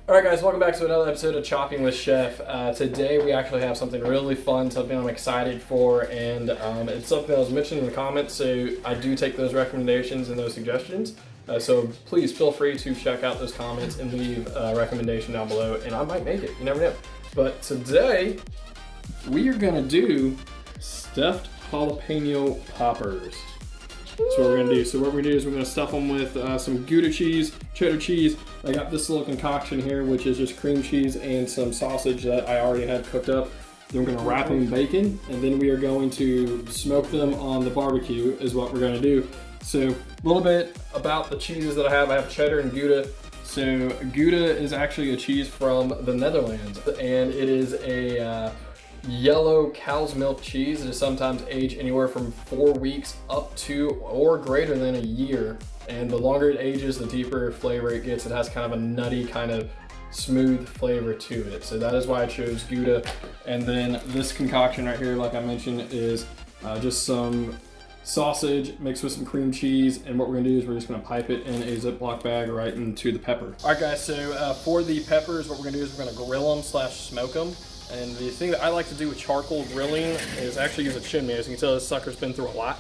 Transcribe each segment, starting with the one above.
Alright guys, welcome back to another episode of Chopping with Chef. Today we actually have something really fun, something I'm excited for, and it's something that was mentioned in the comments, so I do take those recommendations and those suggestions. So please feel free to check out those comments and leave a recommendation down below, and I might make it, you never know. But today, we are gonna do stuffed jalapeno poppers. That's what we're gonna do. So what we're gonna do is we're gonna stuff them with some Gouda cheese, cheddar cheese. I got this little concoction here, which is just cream cheese and some sausage that I already had cooked up. Then we're gonna wrap them in bacon, and then we are going to smoke them on the barbecue is what we're gonna do. So a little bit about the cheeses that I have cheddar and Gouda. So Gouda is actually a cheese from the Netherlands, and it is a yellow cow's milk cheese. It is sometimes aged anywhere from 4 weeks up to or greater than a year. And the longer it ages, the deeper flavor it gets. It has kind of a nutty, kind of smooth flavor to it. So that is why I chose Gouda. And then this concoction right here, like I mentioned, is just some sausage mixed with some cream cheese. And what we're gonna do is we're just gonna pipe it in a Ziploc bag right into the pepper. All right guys, so for the peppers, what we're gonna do is we're gonna grill them / smoke them. And the thing that I like to do with charcoal grilling is actually use a chimney. As you can tell, this sucker's been through a lot.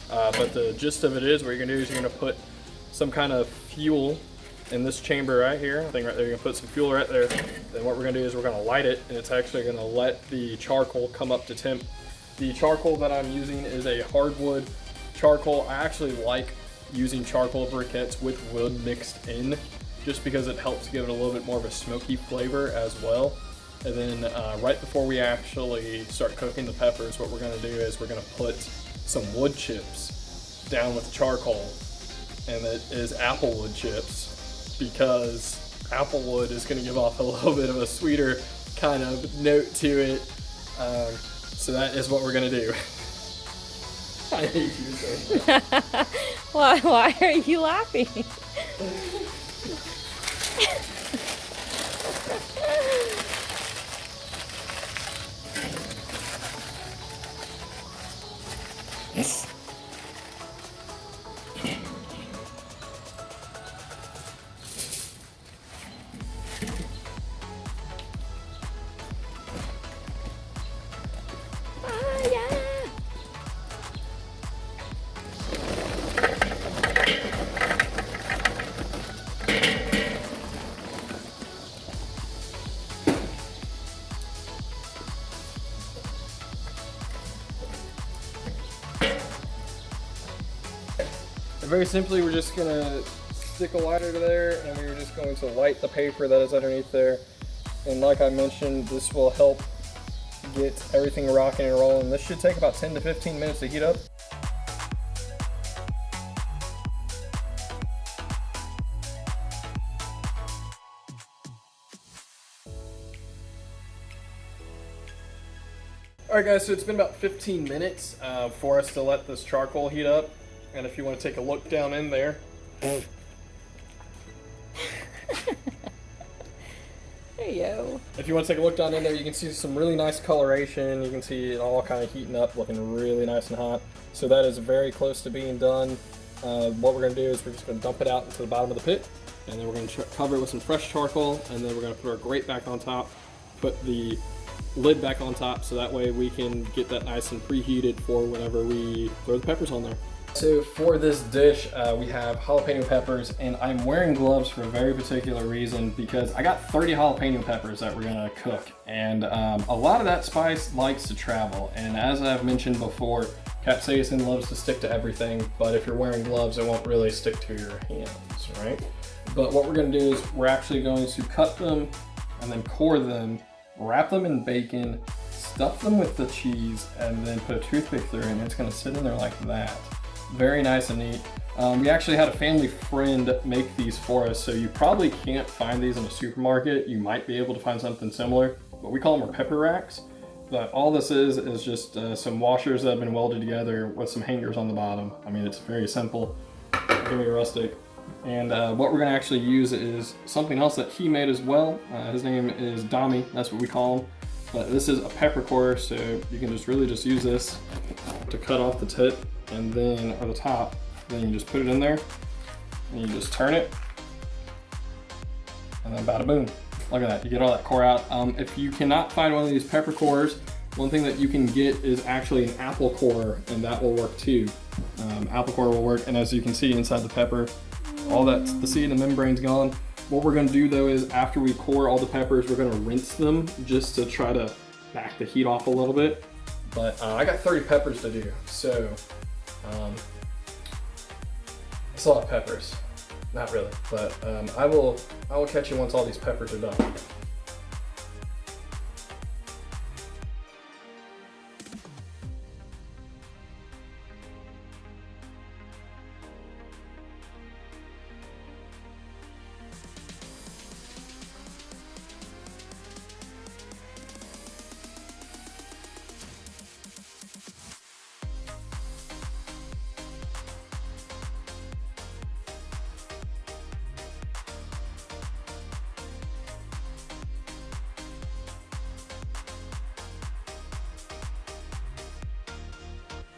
But the gist of it is, what you're gonna do is you're gonna put some kind of fuel in this chamber right here. Thing right there, you're gonna put some fuel right there. Then what we're gonna do is we're gonna light it, and it's actually gonna let the charcoal come up to temp. The charcoal that I'm using is a hardwood charcoal. I actually like using charcoal briquettes with wood mixed in, just because it helps give it a little bit more of a smoky flavor as well. And then right before we actually start cooking the peppers, what we're gonna do is we're gonna put some wood chips down with the charcoal. And it is apple wood chips, because apple wood is gonna give off a little bit of a sweeter kind of note to it. So that is what we're gonna do. I hate you so much. Why are you laughing? Very simply, we're just gonna stick a lighter to there, and we're just going to light the paper that is underneath there. And like I mentioned, this will help get everything rocking and rolling. This should take about 10 to 15 minutes to heat up. Alright guys, so it's been about 15 minutes for us to let this charcoal heat up. And if you want to take a look down in there. There you go. If you want to take a look down in there, you can see some really nice coloration. You can see it all kind of heating up, looking really nice and hot. So that is very close to being done. What we're going to do is we're just going to dump it out into the bottom of the pit. And then we're going to cover it with some fresh charcoal. And then we're going to put our grate back on top. Put the lid back on top, so that way we can get that nice and preheated for whenever we throw the peppers on there. So for this dish, we have jalapeno peppers, and I'm wearing gloves for a very particular reason, because I got 30 jalapeno peppers that we're gonna cook, and a lot of that spice likes to travel. And as I've mentioned before, capsaicin loves to stick to everything, but if you're wearing gloves, it won't really stick to your hands, right? But what we're gonna do is we're actually going to cut them and then core them, wrap them in bacon, stuff them with the cheese, and then put a toothpick through it, and it's gonna sit in there like that. Very nice and neat. We actually had a family friend make these for us, so you probably can't find these in a supermarket. You might be able to find something similar, but we call them our pepper racks. But all this is just some washers that have been welded together with some hangers on the bottom. I mean, it's very simple, very rustic. And what we're gonna actually use is something else that he made as well. His name is Dami, that's what we call him. But this is a pepper core, so you can just really just use this to cut off the tip and then, or the top, then you just put it in there and you just turn it and then bada boom. Look at that, you get all that core out. If you cannot find one of these pepper cores, one thing that you can get is actually an apple core, and that will work too. Apple core will work, and as you can see inside the pepper, all that, the seed and membrane's gone. What we're gonna do though is after we core all the peppers, we're gonna rinse them just to try to back the heat off a little bit. But I got 30 peppers to do, so it's a lot of peppers. Not really, but I will catch you once all these peppers are done.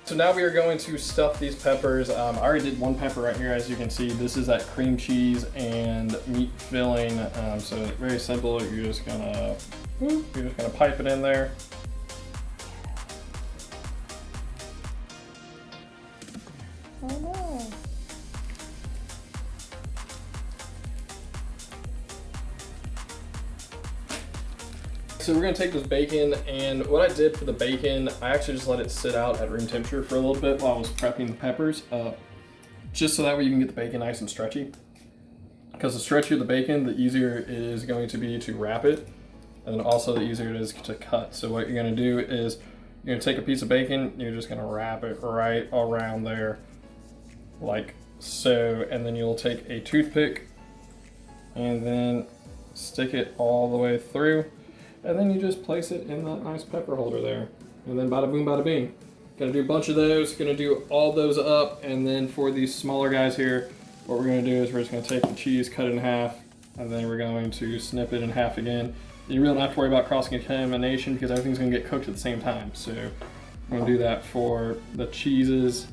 So now we are going to stuff these peppers. I already did one pepper right here, as you can see. This is that cream cheese and meat filling. So very simple. You're just gonna pipe it in there. Oh no. So we're gonna take this bacon, and what I did for the bacon, I actually just let it sit out at room temperature for a little bit while I was prepping the peppers, just so that way you can get the bacon nice and stretchy. Because the stretchier the bacon, the easier it is going to be to wrap it, and then also the easier it is to cut. So what you're gonna do is you're gonna take a piece of bacon, you're just gonna wrap it right around there, like so, and then you'll take a toothpick and then stick it all the way through. And then you just place it in that nice pepper holder there. And then bada boom, bada bing. Gonna do a bunch of those, gonna do all those up, and then for these smaller guys here, what we're gonna do is we're just gonna take the cheese, cut it in half, and then we're going to snip it in half again. You really don't have to worry about cross-contamination because everything's gonna get cooked at the same time. So I'm gonna do that for the cheeses.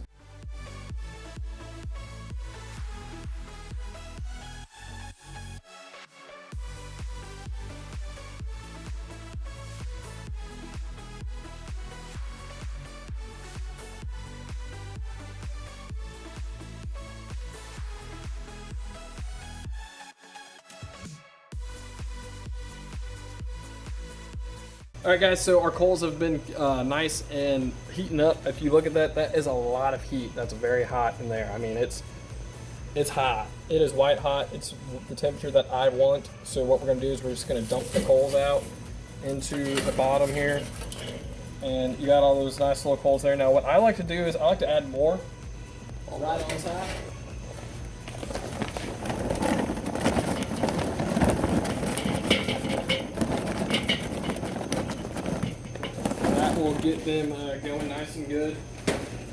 All right, guys, so our coals have been nice and heating up. If you look at that, that is a lot of heat. That's very hot in there. I mean, it's hot. It is white hot. It's the temperature that I want. So what we're gonna do is we're just gonna dump the coals out into the bottom here. And you got all those nice little coals there. Now what I like to do is I like to add more right on top. We'll get them going nice and good.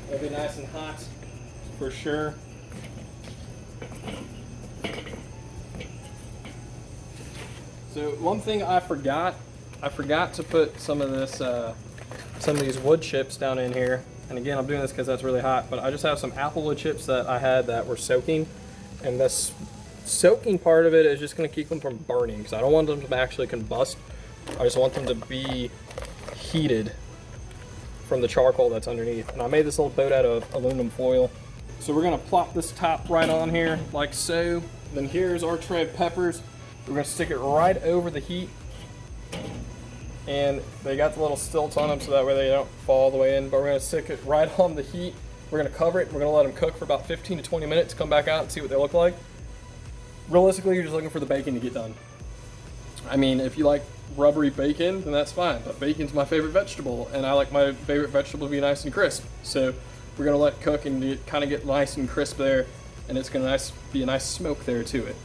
They'll be nice and hot for sure. So one thing I forgot to put some of this, some of these wood chips down in here. And again, I'm doing this because that's really hot, but I just have some apple wood chips that I had that were soaking. And this soaking part of it is just gonna keep them from burning because I don't want them to actually combust. I just want them to be heated from the charcoal that's underneath. And I made this little boat out of aluminum foil. So we're gonna plop this top right on here like so. Then here's our tray of peppers. We're gonna stick it right over the heat. And they got the little stilts on them so that way they don't fall all the way in, but we're gonna stick it right on the heat. We're gonna cover it, we're gonna let them cook for about 15 to 20 minutes, come back out and see what they look like. Realistically, you're just looking for the bacon to get done. I mean, if you like rubbery bacon, then that's fine. But bacon's my favorite vegetable, and I like my favorite vegetable to be nice and crisp. So we're gonna let it cook and kind of get nice and crisp there, and it's gonna be a nice smoke there to it.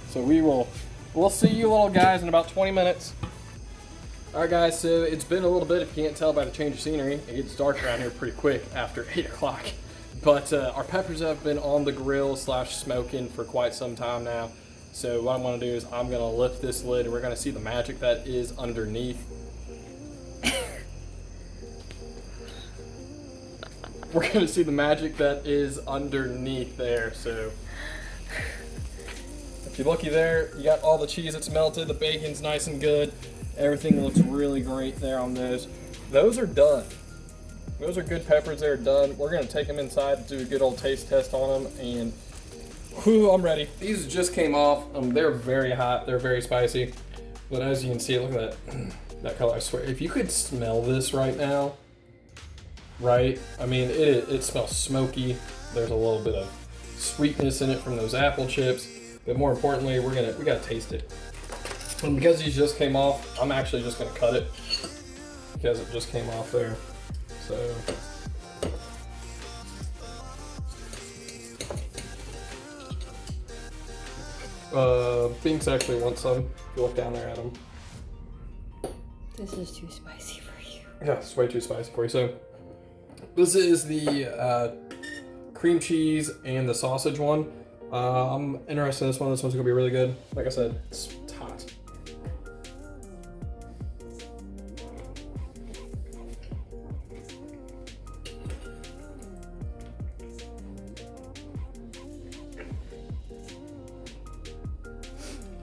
So we'll see you little guys in about 20 minutes. All right, guys. So it's been a little bit. If you can't tell by the change of scenery, it gets dark around here pretty quick after 8 o'clock. But our peppers have been on the grill / smoking for quite some time now. So what I'm gonna do is I'm gonna lift this lid and we're gonna see the magic that is underneath. We're gonna see the magic that is underneath there. So if If you're looky there, you got all the cheese that's melted, the bacon's nice and good. Everything looks really great there on those. Those are done. Those are good peppers, they're done. We're gonna take them inside, do a good old taste test on them, and whew, I'm ready. These just came off. They're very hot, they're very spicy. But as you can see, look at that color, I swear. If you could smell this right now, right? I mean, it smells smoky. There's a little bit of sweetness in it from those apple chips. But more importantly, we gotta taste it. And because these just came off, I'm actually just gonna cut it because it just came off there. So, Binks actually wants some. If you look down there at him. This is too spicy for you. Yeah, it's way too spicy for you. So, this is the cream cheese and the sausage one. I'm interested in this one. This one's gonna be really good. Like I said, it's hot.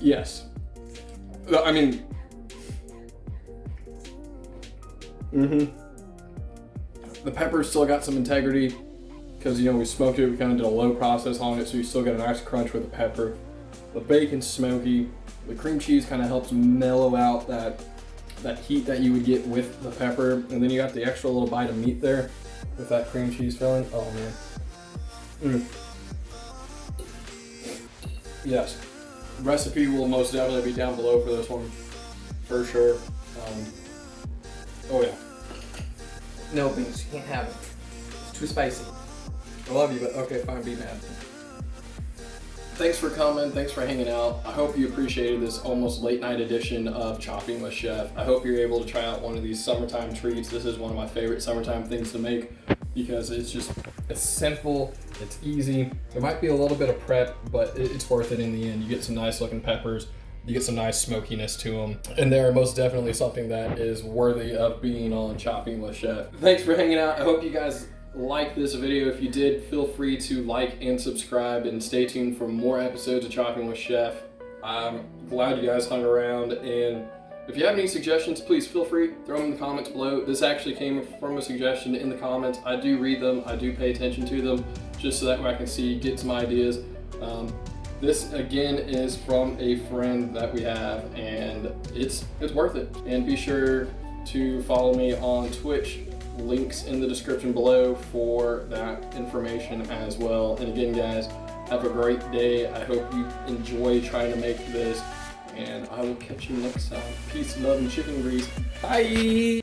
Yes. I mean, the pepper's still got some integrity because, you know, we smoked it, we kind of did a low process on it, so you still got a nice crunch with the pepper. The bacon's smoky. The cream cheese kind of helps mellow out that heat that you would get with the pepper, and then you got the extra little bite of meat there with that cream cheese filling. Oh man. Yes. Recipe will most definitely be down below for this one, for sure. Oh yeah. No, Binks, you can't have it. It's too spicy. I love you, but okay, fine, be mad. Thanks for coming, thanks for hanging out. I hope you appreciated this almost late night edition of Chopping with Chef. I hope you're able to try out one of these summertime treats. This is one of my favorite summertime things to make because it's simple, it's easy. There might be a little bit of prep, but it's worth it in the end. You get some nice looking peppers, you get some nice smokiness to them, and they're most definitely something that is worthy of being on Chopping with Chef. Thanks for hanging out. I hope you guys like this video. If you did, feel free to like and subscribe and stay tuned for more episodes of Chopping with Chef. I'm glad you guys hung around, and if you have any suggestions, please feel free, throw them in the comments below. This actually came from a suggestion in the comments. I do read them, I do pay attention to them, just so that way I can see, get some ideas. This again is from a friend that we have, and it's worth it. And be sure to follow me on Twitch. Links in the description below for that information as well. And again, guys, have a great day. I hope you enjoy trying to make this, and I will catch you next time. Peace, love, and chicken grease. Bye!